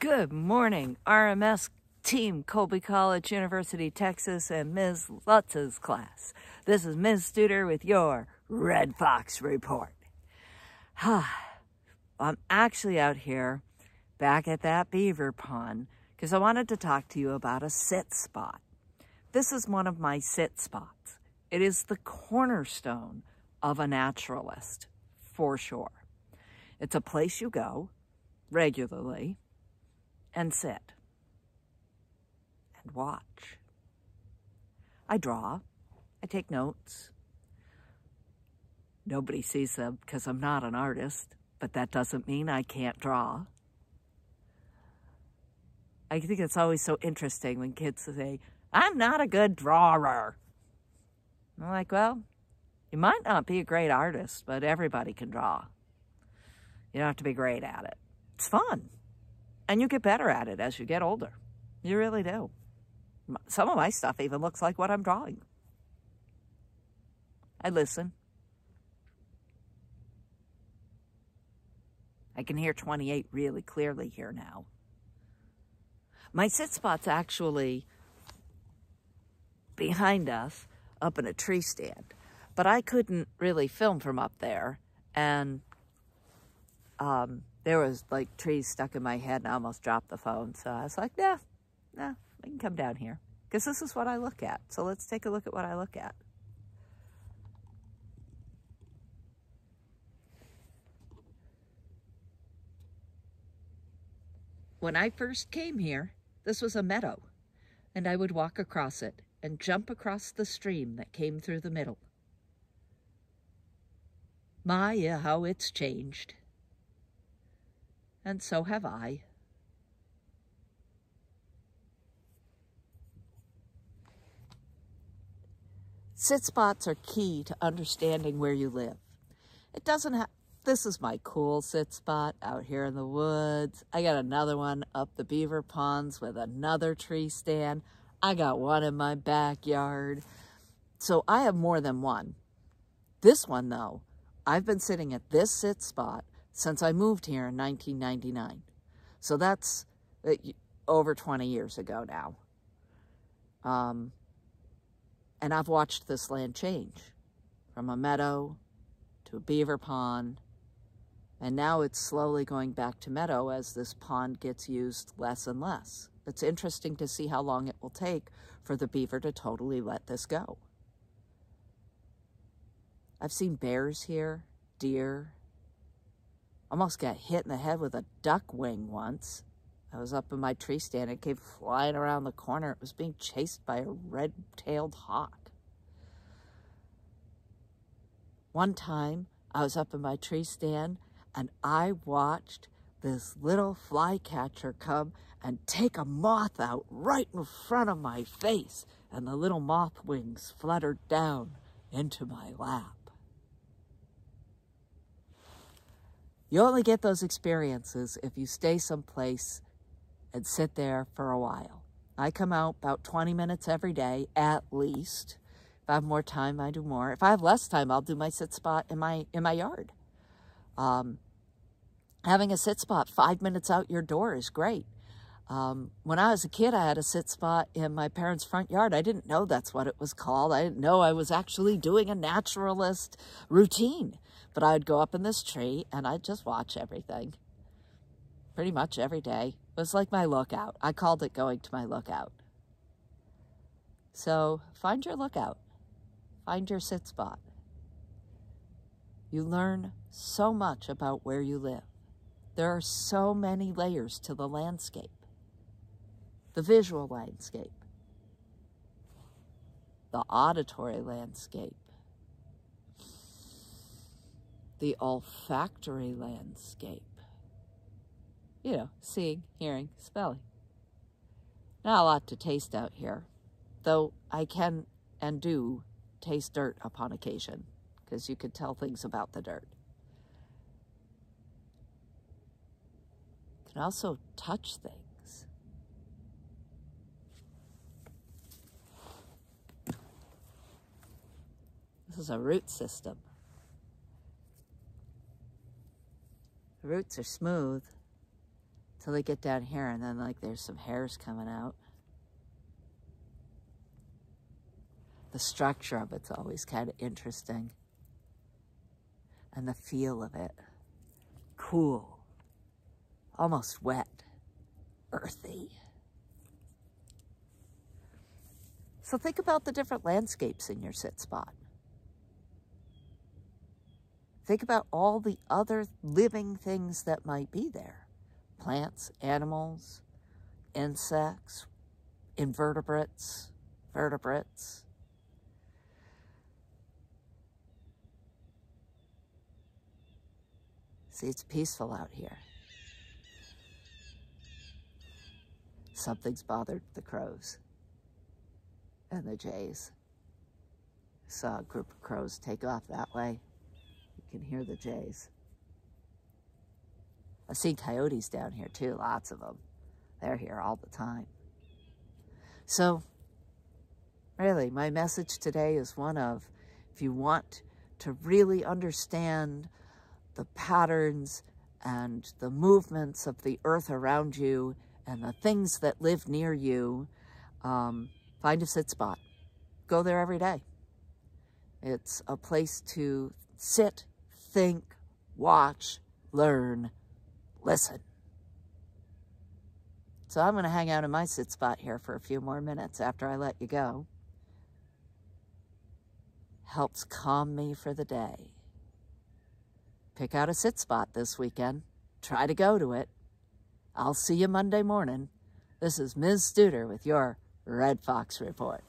Good morning, RMS Team, Colby College, University, Texas, and Ms. Lutz's class. This is Ms. Studer with your Red Fox Report. I'm actually out here back at that beaver pond because I wanted to talk to you about a sit spot. This is one of my sit spots. It is the cornerstone of a naturalist, for sure. It's a place you go regularly and sit and watch. I draw. I take notes. Nobody sees them because I'm not an artist, but that doesn't mean I can't draw. I think it's always so interesting when kids say, "I'm not a good drawer." I'm like, well, you might not be a great artist, but everybody can draw. You don't have to be great at it. It's fun. And you get better at it as you get older. You really do. Some of my stuff even looks like what I'm drawing. I listen. I can hear 28 really clearly here now. My sit spot's actually behind us up in a tree stand, but I couldn't really film from up there, and there was like trees stuck in my head and I almost dropped the phone. So I was like, nah, I can come down here because this is what I look at. So let's take a look at what I look at. When I first came here, this was a meadow, and I would walk across it and jump across the stream that came through the middle. My, how it's changed. And so have I. Sit spots are key to understanding where you live. It doesn't have, this is my cool sit spot out here in the woods. I got another one up the beaver ponds with another tree stand. I got one in my backyard. So I have more than one. This one though, I've been sitting at this sit spot since I moved here in 1999. So that's over 20 years ago now. And I've watched this land change from a meadow to a beaver pond. And now it's slowly going back to meadow as this pond gets used less and less. It's interesting to see how long it will take for the beaver to totally let this go. I've seen bears here, deer. Almost got hit in the head with a duck wing once. I was up in my tree stand. It came flying around the corner. It was being chased by a red-tailed hawk. One time, I was up in my tree stand, and I watched this little flycatcher come and take a moth out right in front of my face, and the little moth wings fluttered down into my lap. You only get those experiences if you stay someplace and sit there for a while. I come out about 20 minutes every day, at least. If I have more time, I do more. If I have less time, I'll do my sit spot in my yard. Having a sit spot 5 minutes out your door is great. When I was a kid, I had a sit spot in my parents' front yard. I didn't know that's what it was called. I didn't know I was actually doing a naturalist routine. But I'd go up in this tree and I'd just watch everything. Pretty much every day. It was like my lookout. I called it going to my lookout. So find your lookout. Find your sit spot. You learn so much about where you live. There are so many layers to the landscape. The visual landscape. The auditory landscape. The olfactory landscape. You know, seeing, hearing, smelling. Not a lot to taste out here, though I can and do taste dirt upon occasion, because you can tell things about the dirt. You can also touch things. This is a root system. The roots are smooth. till they get down here, and then like there's some hairs coming out. The structure of it's always kind of interesting. And the feel of it. Cool. Almost wet. Earthy. So think about the different landscapes in your sit spot. Think about all the other living things that might be there. Plants, animals, insects, invertebrates, vertebrates. See, it's peaceful out here. Something's bothered the crows and the jays. Saw a group of crows take off that way. You can hear the jays. I've seen coyotes down here too, lots of them. They're here all the time. So, really, my message today is one of, if you want to really understand the patterns and the movements of the earth around you and the things that live near you, find a sit spot. Go there every day. It's a place to sit, think, watch, learn, listen. So I'm going to hang out in my sit spot here for a few more minutes after I let you go. Helps calm me for the day. Pick out a sit spot this weekend. Try to go to it. I'll see you Monday morning. This is Ms. Studer with your Red Fox Report.